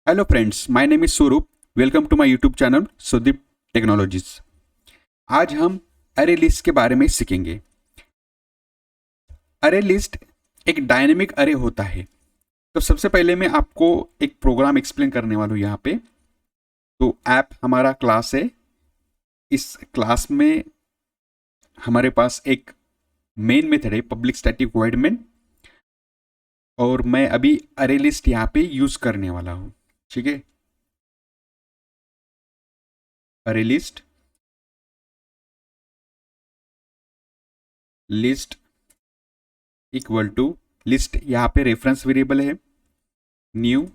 Hello friends, my name is Swaroop. Welcome to my YouTube channel Sudeep technologies. आज हम अरे list के बारे में सीखेंगे। अरे लिस्ट एक डायनेमिक अरे होता है। तो सबसे पहले मैं आपको एक प्रोग्राम एक्सप्लेन करने वाला हूँ यहाँ पे। तो ऐप हमारा क्लास है। इस क्लास में हमारे पास एक मेन मेथड है पब्लिक स्टैटिक वॉइड मेन, और मैं अभी अरे लिस्ट यहाँ पे यूज करने वाला हूँ। ठीक है, array list list equal to list, यहाँ पे रेफरेंस वेरिएबल है न्यू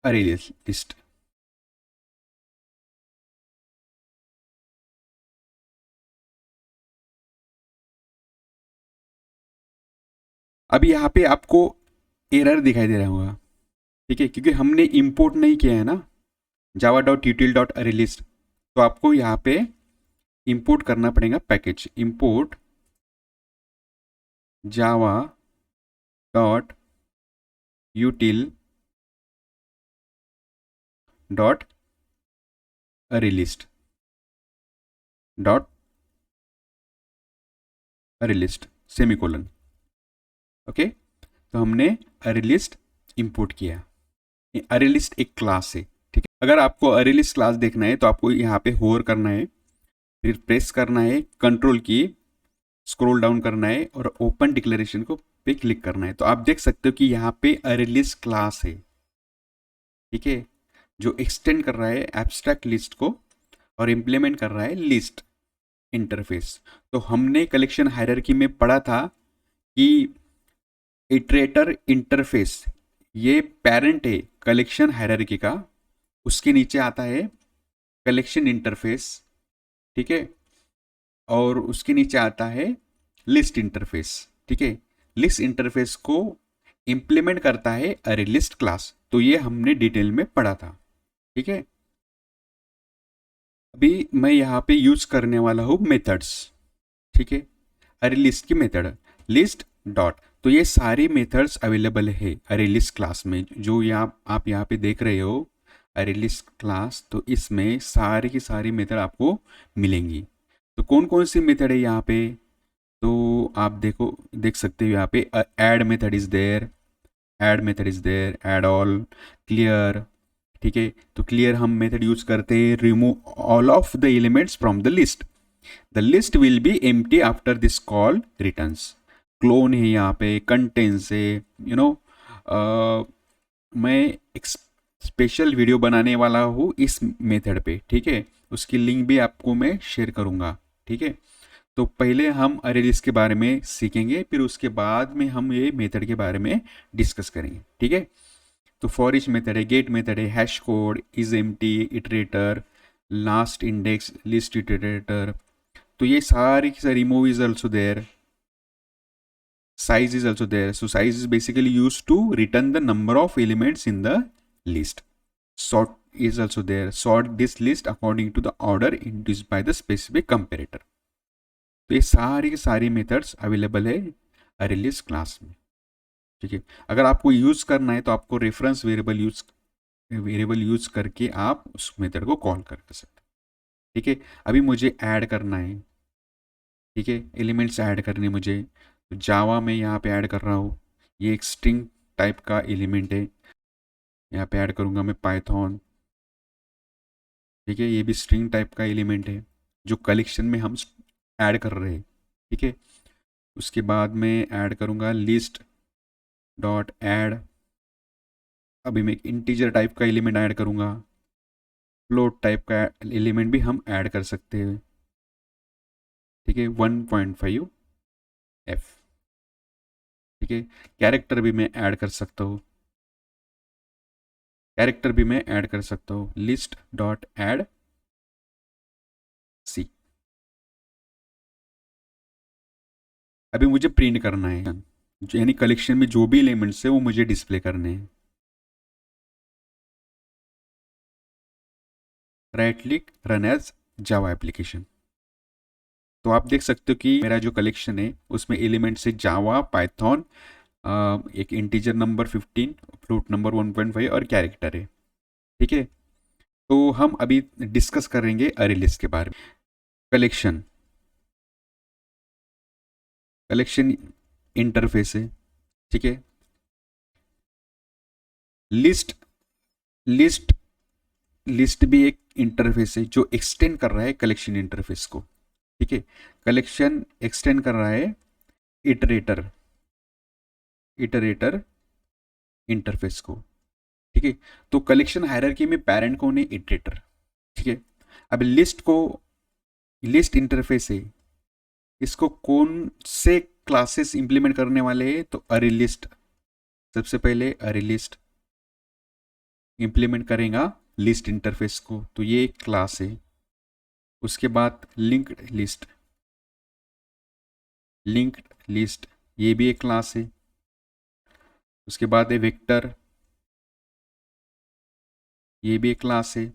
अरे लिस्ट। अभी यहाँ पे आपको एरर दिखाई दे रहा होगा, ठीक है, क्योंकि हमने इंपोर्ट नहीं किया है ना जावा डॉट यूटिल डॉट अरे लिस्ट। तो आपको यहाँ पे इंपोर्ट करना पड़ेगा package import Java dot यूटिल dot अरे लिस्ट डॉट अरे लिस्ट सेमीकोलन। ओके, तो हमने अरे लिस्ट इंपोर्ट किया। अरे लिस्ट एक क्लास है, ठीक है। अगर आपको अरे लिस्ट क्लास देखना है तो आपको यहाँ पे होवर करना है, फिर प्रेस करना है कंट्रोल की, स्क्रॉल डाउन करना है और ओपन डिक्लेरेशन को पे क्लिक करना है। तो आप देख सकते हो कि यहाँ पे अरे लिस्ट क्लास है, ठीक है, जो एक्सटेंड कर रहा है एब्स्ट्रैक्ट लिस्ट को और इम्प्लीमेंट कर रहा है लिस्ट इंटरफेस। तो हमने कलेक्शन हायरार्की में पढ़ा था कि इटरेटर इंटरफेस ये पेरेंट है कलेक्शन हायरार्की का, उसके नीचे आता है कलेक्शन इंटरफेस, ठीक है, और उसके नीचे आता है लिस्ट इंटरफेस, ठीक है। लिस्ट इंटरफेस को इंप्लीमेंट करता है अरे लिस्ट क्लास। तो ये हमने डिटेल में पढ़ा था, ठीक है। अभी मैं यहाँ पे यूज करने वाला हूँ मेथड्स, ठीक है। अरे लिस्ट की मेथड लिस्ट डॉट, तो ये सारी मेथड्स अवेलेबल है अरे लिस्ट क्लास में। जो यहाँ आप यहाँ पे देख रहे हो अरे लिस्ट क्लास, तो इसमें सारी की सारी मेथड आपको मिलेंगी। तो कौन कौन सी मेथड है यहाँ पे, तो आप देख सकते हो यहाँ पे add method is there, add method is there, add all, clear, ठीक है। तो क्लियर हम मेथड यूज करते हैं remove all of the elements from the list, the list will be empty after this call returns. Clone है यहाँ पे, contents है, मैं एक स्पेशल वीडियो बनाने वाला हूँ इस मेथड पे, ठीक है। उसकी लिंक भी आपको मैं शेयर करूँगा, ठीक है। तो पहले हम अरे लिस्ट के बारे में सीखेंगे, फिर उसके बाद में हम ये मेथड के बारे में डिस्कस करेंगे, ठीक है। तो फॉर ईच मेथड है, गेट मेथड है, hash code, is empty, iterator, last index, list iterator. तो ये सारी की सारी remove is also there, size is also there. So size is basically used to return the number of elements in the list. Sort is also there, sort this list according to the order induced by the specific comparator. तो ये सारी की सारी methods available है array list class में, ठीक है। अगर आपको यूज करना है तो आपको रेफरेंस वेरिएबल यूज करके आप उस मेथड को कॉल कर सकते हैं, ठीक है। अभी मुझे ऐड करना है, ठीक है, एलिमेंट्स ऐड करने मुझे, तो जावा में यहाँ पे ऐड कर रहा हूँ। ये एक स्ट्रिंग टाइप का एलिमेंट है, यहाँ पे ऐड करूँगा मैं पाइथन, ठीक है। ये भी स्ट्रिंग टाइप का एलिमेंट है जो कलेक्शन में हम ऐड कर रहे हैं, ठीक है। उसके बाद मैं ऐड करूँगा लिस्ट डॉट ऐड। अभी मैं एक इंटीजर टाइप का एलिमेंट ऐड करूँगा, फ्लोट टाइप का एलिमेंट भी हम ऐड कर सकते हैं, ठीक है, 1.5 एफ, ठीक है। कैरेक्टर भी मैं ऐड कर सकता हूँ, कैरेक्टर भी मैं ऐड कर सकता हूँ, लिस्ट डॉट ऐड सी। अभी मुझे प्रिंट करना है, यानी कलेक्शन में जो भी एलिमेंट्स है वो मुझे डिस्प्ले करने हैं। Right click run as Java application. तो आप देख सकते हो कि मेरा जो कलेक्शन है उसमें एलिमेंट्स है जावा, पाइथन, एक इंटीजर नंबर 15, फ्लोट नंबर 1.5 और कैरेक्टर है। ठीक है, तो हम अभी डिस्कस करेंगे अरे लिस्ट के बारे में। कलेक्शन, कलेक्शन इंटरफेस है। ठीक है, लिस्ट, लिस्ट लिस्ट भी एक इंटरफेस है जो एक्सटेंड कर रहा है कलेक्शन इंटरफेस को। ठीक है, कलेक्शन एक्सटेंड कर रहा है इटरेटर, इटरेटर इंटरफेस को। ठीक है, तो कलेक्शन हायरार्की में पेरेंट कौन है? इटरेटर। ठीक है, अब लिस्ट को, लिस्ट इंटरफेस है, इसको कौन से क्लासेस इंप्लीमेंट करने वाले हैं? तो अरे लिस्ट, सबसे पहले अरे लिस्ट इंप्लीमेंट करेगा लिस्ट इंटरफेस को, तो ये एक क्लास है। उसके बाद लिंक्ड लिस्ट, लिंक्ड लिस्ट ये भी एक क्लास है। उसके बाद है वेक्टर, ये भी एक क्लास है।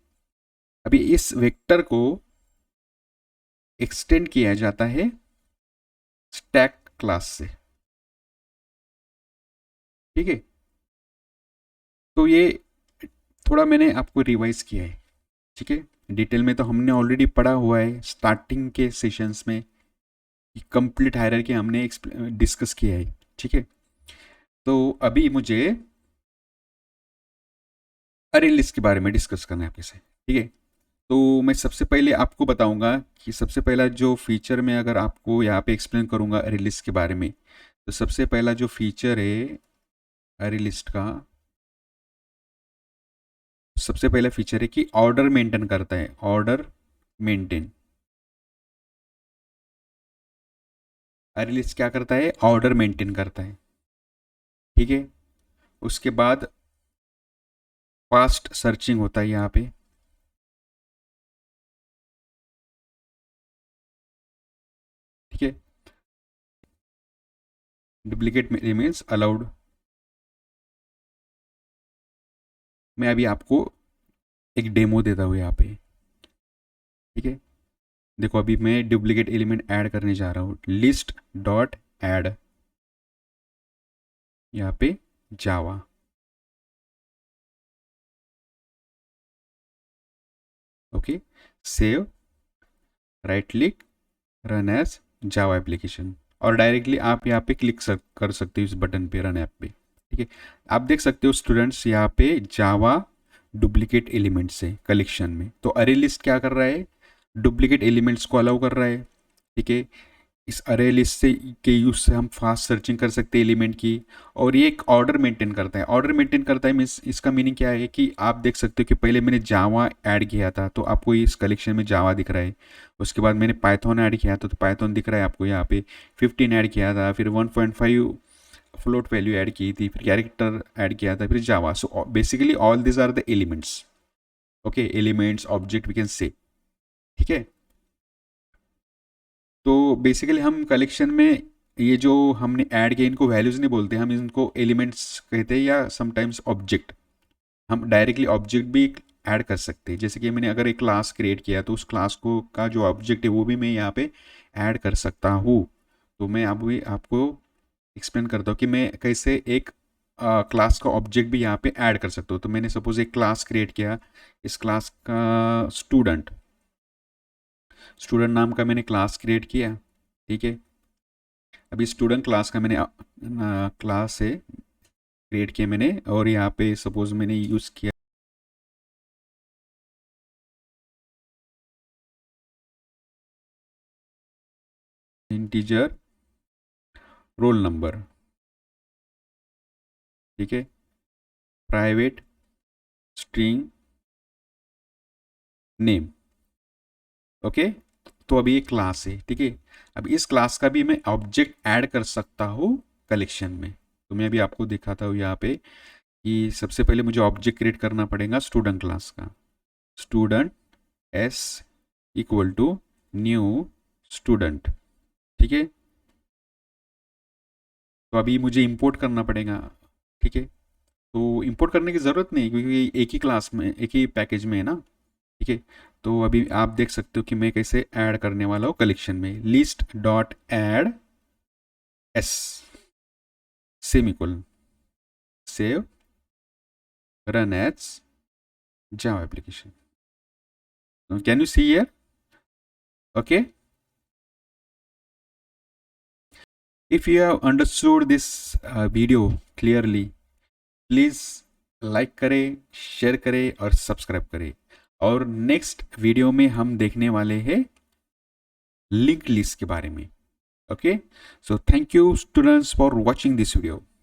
अभी इस वेक्टर को एक्सटेंड किया जाता है स्टैक क्लास से। ठीक है, तो ये थोड़ा मैंने आपको रिवाइज किया है। ठीक है, डिटेल में तो हमने ऑलरेडी पढ़ा हुआ है स्टार्टिंग के सेशंस में, कंप्लीट हायरार्की हमने डिस्कस किया है। ठीक है, तो अभी मुझे अरे लिस्ट के बारे में डिस्कस करना है आपके से। ठीक है, तो मैं सबसे पहले आपको बताऊंगा कि सबसे पहला जो फीचर मैं अगर आपको यहाँ पे एक्सप्लेन करूंगा अरे लिस्ट के बारे में, तो सबसे पहला जो फीचर है अरे लिस्ट का, सबसे पहला फीचर है कि ऑर्डर मेंटेन करता है, ऑर्डर मेंटेन। अरे लिस्ट क्या करता है? ऑर्डर मेंटेन करता है। ठीक है, उसके बाद फास्ट सर्चिंग होता है यहाँ पे। ठीक है, डुप्लीकेट एलिमेंट्स अलाउड। मैं अभी आपको एक डेमो देता हूँ यहाँ पे। ठीक है, देखो अभी मैं डुप्लीकेट एलिमेंट ऐड करने जा रहा हूँ, लिस्ट डॉट ऐड, यहाँ पे Java. Okay, save, right click, run as Java application, और डायरेक्टली आप यहाँ पे क्लिक कर सकते हो इस बटन पे, रन ऐप पे। ठीक है, आप देख सकते हो स्टूडेंट्स यहाँ पे जावा डुप्लीकेट एलिमेंट्स है कलेक्शन में। तो अरे लिस्ट क्या कर रहा है? डुप्लीकेट एलिमेंट्स को अलाउ कर रहा है। ठीक है, इस अरे लिस्ट से के यूज से हम फास्ट सर्चिंग कर सकते हैं एलिमेंट की, और ये एक ऑर्डर मेंटेन करता है। ऑर्डर मेंटेन करता है मीन्स इसका मीनिंग क्या है कि आप देख सकते हो कि पहले मैंने जावा ऐड किया था तो आपको इस कलेक्शन में जावा दिख रहा है। उसके बाद मैंने पाइथन ऐड किया था तो पाइथन दिख रहा है आपको यहाँ पे। 15 ऐड किया था, फिर 1.5 फ्लोट वैल्यू ऐड की थी, फिर कैरेक्टर ऐड किया था, फिर Java. So basically all this are the elements. Okay, elements object we can say. ठीक है, तो बेसिकली हम कलेक्शन में ये जो हमने ऐड किया इनको वैल्यूज़ नहीं बोलते, हम इनको एलिमेंट्स कहते हैं, या समटाइम्स ऑब्जेक्ट। हम डायरेक्टली ऑब्जेक्ट भी ऐड कर सकते हैं। जैसे कि मैंने अगर एक क्लास क्रिएट किया तो उस क्लास को का जो ऑब्जेक्ट है वो भी मैं यहाँ पे ऐड कर सकता हूँ। तो मैं अभी आपको एक्सप्लेन करता हूँ कि मैं कैसे एक क्लास का ऑब्जेक्ट भी यहाँ पे ऐड कर सकता हूँ। तो मैंने सपोज एक क्लास क्रिएट किया, इस क्लास का स्टूडेंट, स्टूडेंट नाम का मैंने क्लास क्रिएट किया। ठीक है, अभी स्टूडेंट क्लास का मैंने क्लास से क्रिएट किया मैंने, और यहाँ पे सपोज मैंने यूज़ किया इंटीजर रोल नंबर। ठीक है, प्राइवेट स्ट्रिंग नेम। ओके, तो अभी ये क्लास है। ठीक है, अब इस क्लास का भी मैं ऑब्जेक्ट ऐड कर सकता हूँ कलेक्शन में। तो मैं अभी आपको दिखाता हूँ यहाँ पे कि सबसे पहले मुझे ऑब्जेक्ट क्रिएट करना पड़ेगा स्टूडेंट क्लास का। Student s equal to new student. ठीक है, तो अभी मुझे इंपोर्ट करना पड़ेगा। ठीक है, तो इंपोर्ट करने की ज़रूरत नहीं क्योंकि एक ही क्लास में, एक ही पैकेज में है ना। ठीक है, तो अभी आप देख सकते हो कि मैं कैसे ऐड करने वाला हूँ कलेक्शन में। List dot add S, semicolon, save, run as Java application. Now, can you see here? Okay. If you have understood this video clearly, please like करें, शेयर करें और सब्सक्राइब करें. और नेक्स्ट वीडियो में हम देखने वाले हैं लिंक्ड लिस्ट के बारे में. Okay, so thank you students for watching this video.